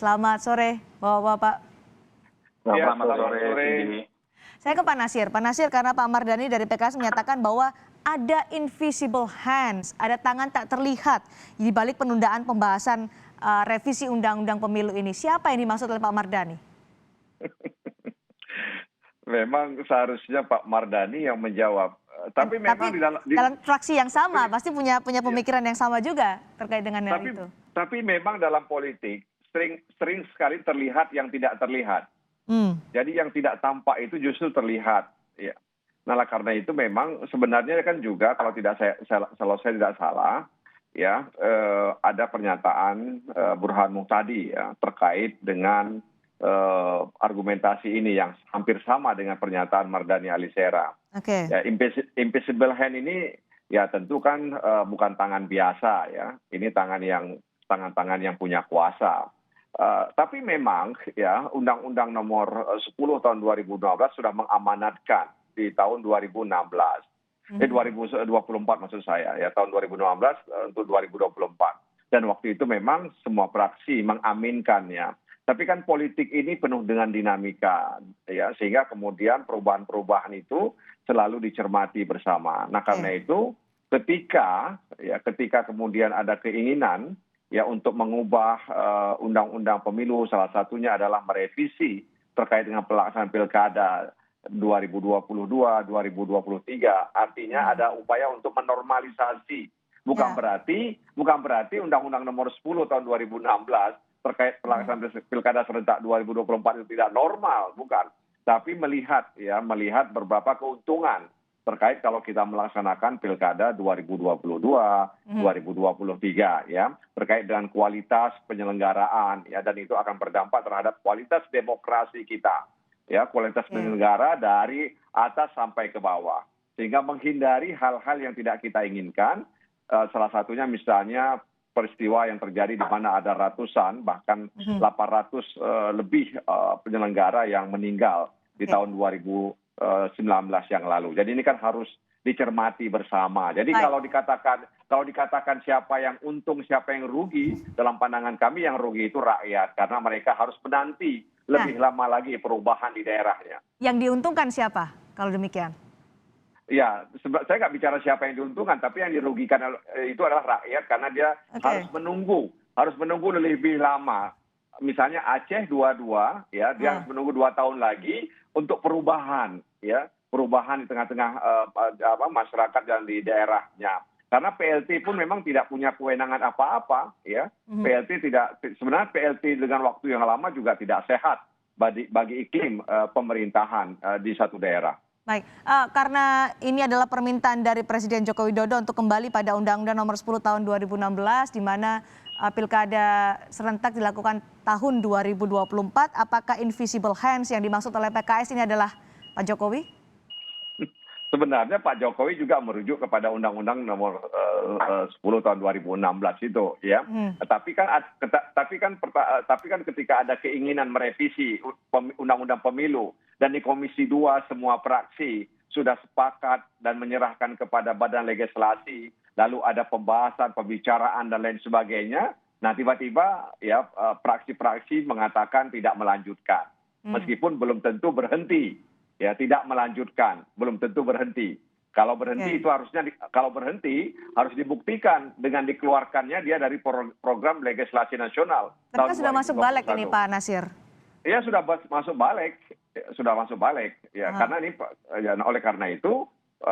Selamat sore, Bapak-bapak. Ya, Selamat selamat sore, sore. Cindy. Saya ke Pak Nasir. Pak Nasir, karena Pak Mardhani dari PKS menyatakan bahwa ada invisible hands, ada tangan tak terlihat di balik penundaan pembahasan revisi Undang-Undang Pemilu ini. Siapa yang dimaksud oleh Pak Mardhani? Memang seharusnya Pak Mardhani yang menjawab. Tapi memang Tapi di dalam dalam fraksi yang sama, pasti punya pemikiran yang sama juga terkait dengan hal tapi itu. tapi memang dalam politik sering sekali terlihat yang tidak terlihat. Hmm. Jadi yang tidak tampak itu justru terlihat. Ya. Nah, karena itu memang sebenarnya kan juga kalau kalau saya tidak salah, ya ada pernyataan Burhan Muhtadi ya terkait dengan argumentasi ini yang hampir sama dengan pernyataan Mardhani Alisera. Oke. Ya, invisible hand ini ya tentu kan bukan tangan biasa ya. Ini tangan-tangan yang punya kuasa. Tapi memang ya Undang-Undang Nomor 10 tahun 2012 sudah mengamanatkan di tahun 2016. 2024 maksud saya ya tahun 2016 untuk 2024. Dan waktu itu memang semua fraksi mengaminkannya. Tapi kan politik ini penuh dengan dinamika ya sehingga kemudian perubahan-perubahan itu selalu dicermati bersama. Nah, karena itu ketika kemudian ada keinginan ya untuk mengubah undang-undang pemilu, salah satunya adalah merevisi terkait dengan pelaksanaan pilkada 2022, 2023. Artinya ada upaya untuk menormalisasi. Bukan berarti Undang-Undang Nomor 10 tahun 2016 terkait pelaksanaan pilkada serentak 2024 itu tidak normal, bukan. Tapi melihat beberapa keuntungan terkait kalau kita melaksanakan pilkada 2022, 2023 ya, terkait dengan kualitas penyelenggaraan ya, dan itu akan berdampak terhadap kualitas demokrasi kita. Ya, kualitas penyelenggara dari atas sampai ke bawah. Sehingga menghindari hal-hal yang tidak kita inginkan, salah satunya misalnya peristiwa yang terjadi di mana ada ratusan bahkan 800 lebih penyelenggara yang meninggal di tahun 2019 yang lalu. Jadi ini kan harus dicermati bersama. Jadi kalau dikatakan siapa yang untung, siapa yang rugi, dalam pandangan kami yang rugi itu rakyat karena mereka harus menanti lebih lama lagi perubahan di daerahnya. Yang diuntungkan siapa kalau demikian? Ya, saya nggak bicara siapa yang diuntungkan, tapi yang dirugikan itu adalah rakyat karena dia harus menunggu lebih lama. Misalnya Aceh 22, ya, dia harus menunggu 2 tahun lagi untuk perubahan, ya, perubahan di tengah-tengah masyarakat dan di daerahnya. Karena PLT pun memang tidak punya kewenangan apa-apa, ya. Sebenarnya PLT dengan waktu yang lama juga tidak sehat bagi iklim pemerintahan di satu daerah. Baik, karena ini adalah permintaan dari Presiden Joko Widodo untuk kembali pada Undang-Undang Nomor 10 tahun 2016, di mana pilkada serentak dilakukan tahun 2024. Apakah invisible hands yang dimaksud oleh PKS ini adalah Pak Jokowi? Sebenarnya Pak Jokowi juga merujuk kepada Undang-Undang Nomor 10 tahun 2016 itu, ya. Tapi kan ketika ada keinginan merevisi Undang-Undang Pemilu dan di Komisi 2 semua fraksi sudah sepakat dan menyerahkan kepada Badan Legislasi, lalu ada pembahasan, pembicaraan dan lain sebagainya. Nah, tiba-tiba ya fraksi-fraksi mengatakan tidak melanjutkan, meskipun belum tentu berhenti. Ya, tidak melanjutkan, belum tentu berhenti. Kalau berhenti itu harus dibuktikan dengan dikeluarkannya dia dari program legislasi nasional. Tapi kan sudah masuk balik ini Pak Nasir. Iya, sudah masuk balik, ya. Karena ini ya, oleh karena itu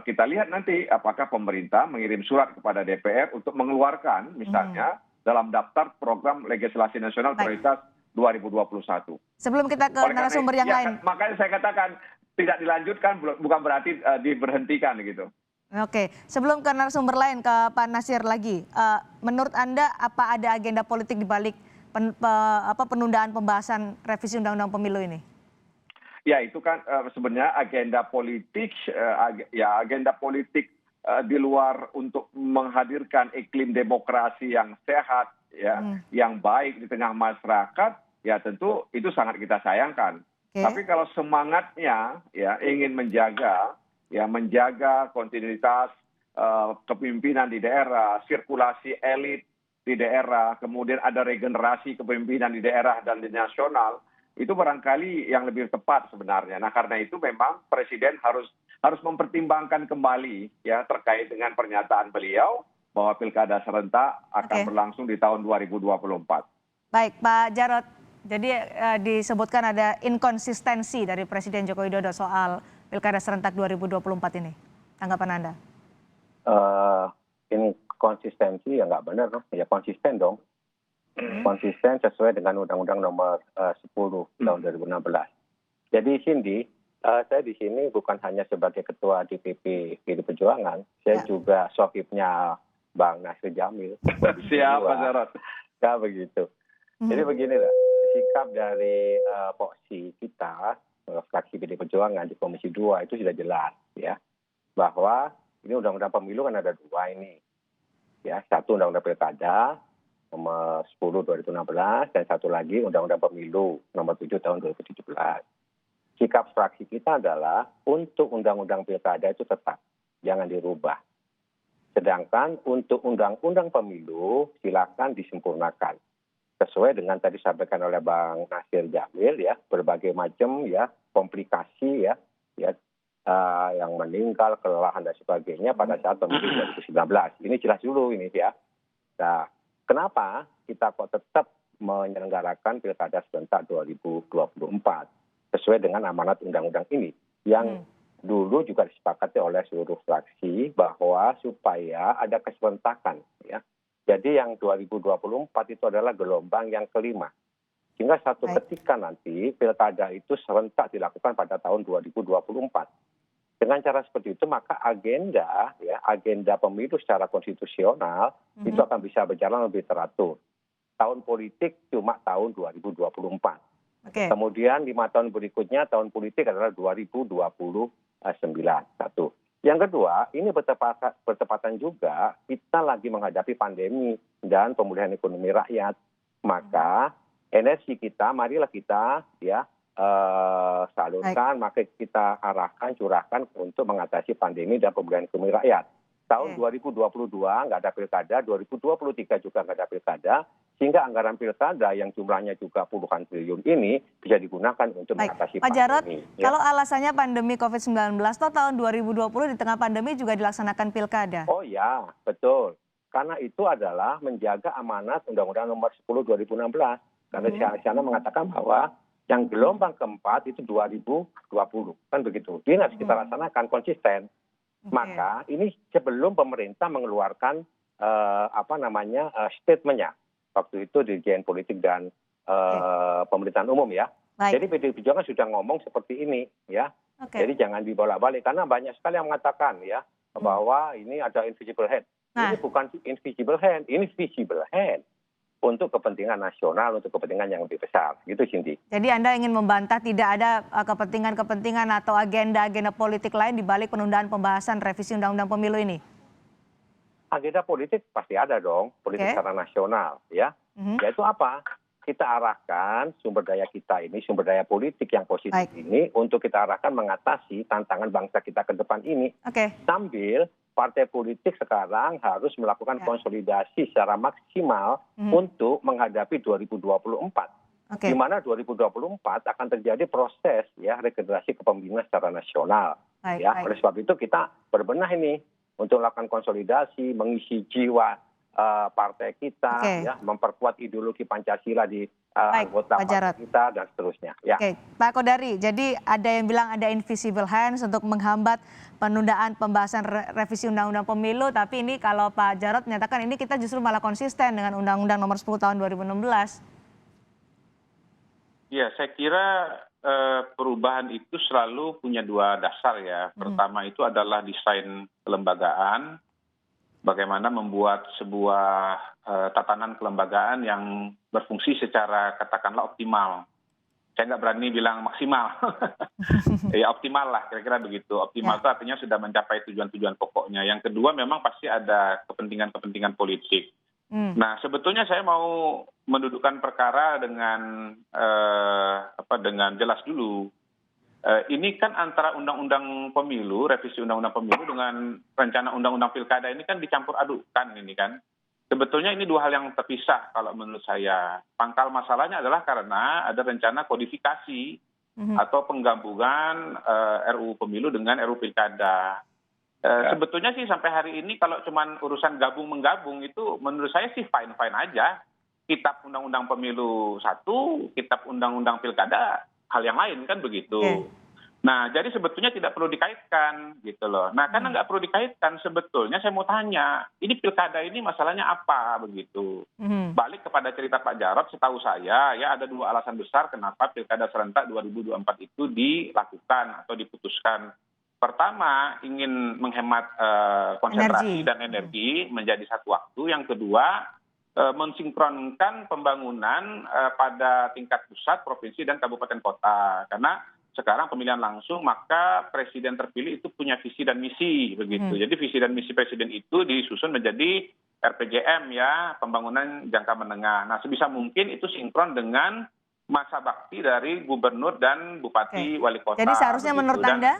kita lihat nanti apakah pemerintah mengirim surat kepada DPR untuk mengeluarkan misalnya dalam daftar program legislasi nasional prioritas 2021. Sebelum kita ke narasumber yang lain. Makanya saya katakan tidak dilanjutkan bukan berarti diberhentikan gitu. Oke, sebelum ke narasumber lain ke Pak Nasir lagi, menurut Anda apa ada agenda politik di balik penundaan pembahasan revisi Undang-Undang Pemilu ini? Ya, itu kan sebenarnya agenda politik di luar untuk menghadirkan iklim demokrasi yang sehat, ya, yang baik di tengah masyarakat, ya tentu itu sangat kita sayangkan. Tapi kalau semangatnya ya ingin menjaga kontinuitas kepemimpinan di daerah, sirkulasi elit di daerah, kemudian ada regenerasi kepemimpinan di daerah dan di nasional, itu barangkali yang lebih tepat sebenarnya. Nah, karena itu memang Presiden harus mempertimbangkan kembali ya terkait dengan pernyataan beliau bahwa pilkada serentak akan Oke. berlangsung di tahun 2024. Baik, Pak Jarod. Jadi disebutkan ada inkonsistensi dari Presiden Joko Widodo soal Pilkada serentak 2024 ini. Tanggapan Anda? Ini konsistensi ya nggak benar dong, ya konsisten dong. Konsisten sesuai dengan Undang-Undang Nomor 10 tahun 2016. Jadi Cindy, saya di sini bukan hanya sebagai Ketua DPP PD Perjuangan, saya Ya. juga sohibnya Bang Nasir Jamil. Siap, Pak Jarod. Ya begitu. Jadi begini lah, sikap dari Poksi kita, fraksi PD Perjuangan di Komisi 2 itu sudah jelas ya, bahwa ini Undang-Undang Pemilu kan ada dua ini. Ya, satu Undang-Undang Pilkada nomor 10 2016 dan satu lagi Undang-Undang Pemilu nomor 7 tahun 2017. Sikap fraksi kita adalah untuk Undang-Undang Pilkada itu tetap, jangan dirubah. Sedangkan untuk Undang-Undang Pemilu silakan disempurnakan. Sesuai dengan tadi disampaikan oleh Bang Nasir Jamil ya, berbagai macam ya komplikasi ya yang meninggal, kelelahan dan sebagainya pada saat pemilu 2019. Ini jelas dulu ini ya. Nah, kenapa kita kok tetap menyelenggarakan Pilkada serentak 2024 sesuai dengan amanat undang-undang ini yang dulu juga disepakati oleh seluruh fraksi bahwa supaya ada keserentakan ya. Jadi yang 2024 itu adalah gelombang yang kelima. Sehingga satu ketika nanti pilkada itu serentak dilakukan pada tahun 2024. Dengan cara seperti itu maka agenda pemilu secara konstitusional itu akan bisa berjalan lebih teratur. Tahun politik cuma tahun 2024. Oke. Kemudian 5 tahun berikutnya tahun politik adalah 2029. Satu. Yang kedua, ini bertepatan juga kita lagi menghadapi pandemi dan pemulihan ekonomi rakyat. Maka energi kita, marilah kita ya salurkan, maka kita arahkan, curahkan untuk mengatasi pandemi dan pemulihan ekonomi rakyat. Tahun 2022 nggak ada pilkada, 2023 juga nggak ada pilkada, sehingga anggaran pilkada yang jumlahnya juga puluhan triliun ini bisa digunakan untuk mengatasi Pak Jarod, pandemi. kalau alasannya pandemi COVID-19, toh tahun 2020 di tengah pandemi juga dilaksanakan pilkada. Oh ya, betul. Karena itu adalah menjaga amanat Undang-Undang Nomor 10 2016. Karena di sana mengatakan bahwa yang gelombang keempat itu 2020, kan begitu. Ini harus kita laksanakan konsisten. Maka ini sebelum pemerintah mengeluarkan statementnya waktu itu Dirjen Politik dan Pemerintahan Umum ya. Jadi PDI Perjuangan sudah ngomong seperti ini ya. Jadi jangan dibolak-balik karena banyak sekali yang mengatakan ya bahwa ini ada invisible hand. Ini bukan invisible hand, ini visible hand untuk kepentingan nasional, untuk kepentingan yang lebih besar. Gitu Cindy. Jadi Anda ingin membantah tidak ada kepentingan-kepentingan atau agenda-agenda politik lain di balik penundaan pembahasan revisi Undang-Undang Pemilu ini? Agenda politik pasti ada dong, politik secara nasional ya. Yaitu apa? Kita arahkan sumber daya kita ini, sumber daya politik yang positif ini untuk kita arahkan mengatasi tantangan bangsa kita ke depan ini. Sambil partai politik sekarang harus melakukan konsolidasi secara maksimal untuk menghadapi 2024. Di mana 2024 akan terjadi proses ya regenerasi kepemimpinan secara nasional. Oleh sebab itu kita berbenah ini untuk melakukan konsolidasi, mengisi jiwa partai kita, ya, memperkuat ideologi Pancasila di anggota partai kita dan seterusnya. Ya. Pak Kodari, jadi ada yang bilang ada invisible hands untuk menghambat penundaan pembahasan revisi Undang-Undang Pemilu, tapi ini kalau Pak Jarod menyatakan ini kita justru malah konsisten dengan Undang-Undang Nomor 10 Tahun 2016. Ya, saya kira perubahan itu selalu punya dua dasar ya. Pertama itu adalah desain kelembagaan, bagaimana membuat sebuah tatanan kelembagaan yang berfungsi secara katakanlah optimal. Saya nggak berani bilang maksimal, ya optimal lah kira-kira begitu. Optimal itu artinya sudah mencapai tujuan-tujuan pokoknya. Yang kedua memang pasti ada kepentingan-kepentingan politik. Nah sebetulnya saya mau mendudukkan perkara dengan dengan jelas dulu. Ini kan antara undang-undang pemilu, revisi undang-undang pemilu dengan rencana undang-undang pilkada ini kan dicampur adukan ini kan. sebetulnya ini dua hal yang terpisah kalau menurut saya. Pangkal masalahnya adalah karena ada rencana kodifikasi atau penggabungan RUU Pemilu dengan RUU Pilkada. Sebetulnya sih sampai hari ini kalau cuman urusan gabung-menggabung itu menurut saya sih fine-fine aja. Kitab Undang-Undang Pemilu satu, Kitab Undang-Undang Pilkada hal yang lain kan begitu. Nah, jadi sebetulnya tidak perlu dikaitkan gitu loh. Nah, karena nggak perlu dikaitkan, sebetulnya saya mau tanya, ini pilkada ini masalahnya apa begitu? Balik kepada cerita Pak Jarod, setahu saya ya ada dua alasan besar kenapa pilkada serentak 2024 itu dilakukan atau diputuskan. Pertama, ingin menghemat konsentrasi dan energi menjadi satu waktu. Yang kedua, mensinkronkan pembangunan pada tingkat pusat, provinsi, dan kabupaten kota. Karena sekarang pemilihan langsung, maka presiden terpilih itu punya visi dan misi begitu. Jadi visi dan misi presiden itu disusun menjadi RPJM ya, pembangunan jangka menengah. Nah, sebisa mungkin itu sinkron dengan masa bakti dari gubernur dan bupati wali kota. Jadi seharusnya begitu. menurut Anda?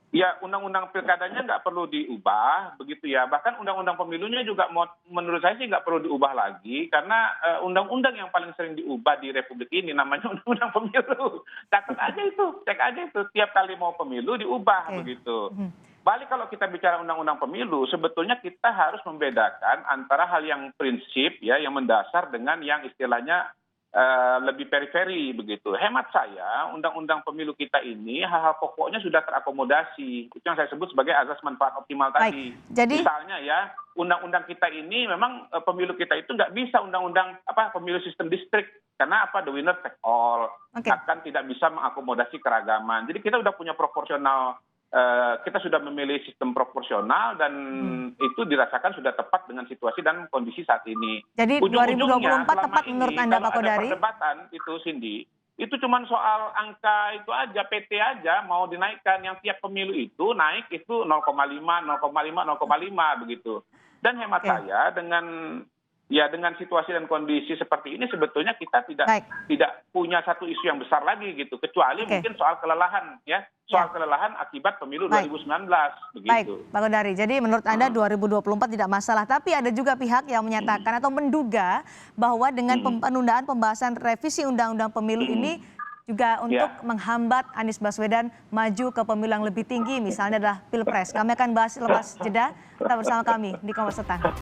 Ya, undang-undang pilkadanya nggak perlu diubah, begitu ya. Bahkan undang-undang pemilunya juga menurut saya sih nggak perlu diubah lagi, karena undang-undang yang paling sering diubah di Republik ini namanya undang-undang pemilu. Cek aja itu, tiap kali mau pemilu diubah begitu. Balik kalau kita bicara undang-undang pemilu, sebetulnya kita harus membedakan antara hal yang prinsip ya, yang mendasar dengan yang istilahnya lebih periferi begitu. Hemat saya, undang-undang pemilu kita ini hal-hal pokoknya sudah terakomodasi. Itu yang saya sebut sebagai azas manfaat optimal tadi. Jadi, misalnya ya, undang-undang kita ini memang pemilu kita itu nggak bisa undang-undang pemilu sistem distrik. Karena the winner take all. Akan tidak bisa mengakomodasi keragaman. Jadi kita udah punya proporsional. Kita sudah memilih sistem proporsional dan itu dirasakan sudah tepat dengan situasi dan kondisi saat ini. Jadi 2024 tepat menurut Anda, Pak Kodari? Perdebatan itu, Cindy, itu cuma soal angka itu aja, PT aja mau dinaikkan, yang tiap pemilu itu naik itu 0,5 begitu. Dan hemat saya dengan situasi dan kondisi seperti ini sebetulnya kita tidak punya satu isu yang besar lagi gitu, kecuali mungkin soal kelelahan ya. Soal kelelahan akibat pemilu 2019 begitu. Baik, Pak Kodari. Jadi menurut Anda 2024 tidak masalah, tapi ada juga pihak yang menyatakan atau menduga bahwa dengan penundaan pembahasan revisi Undang-Undang Pemilu ini juga untuk menghambat Anies Baswedan maju ke pemilu yang lebih tinggi, misalnya adalah Pilpres. Kami akan bahas lepas jeda. Tetap bersama kami di Kompas Petang.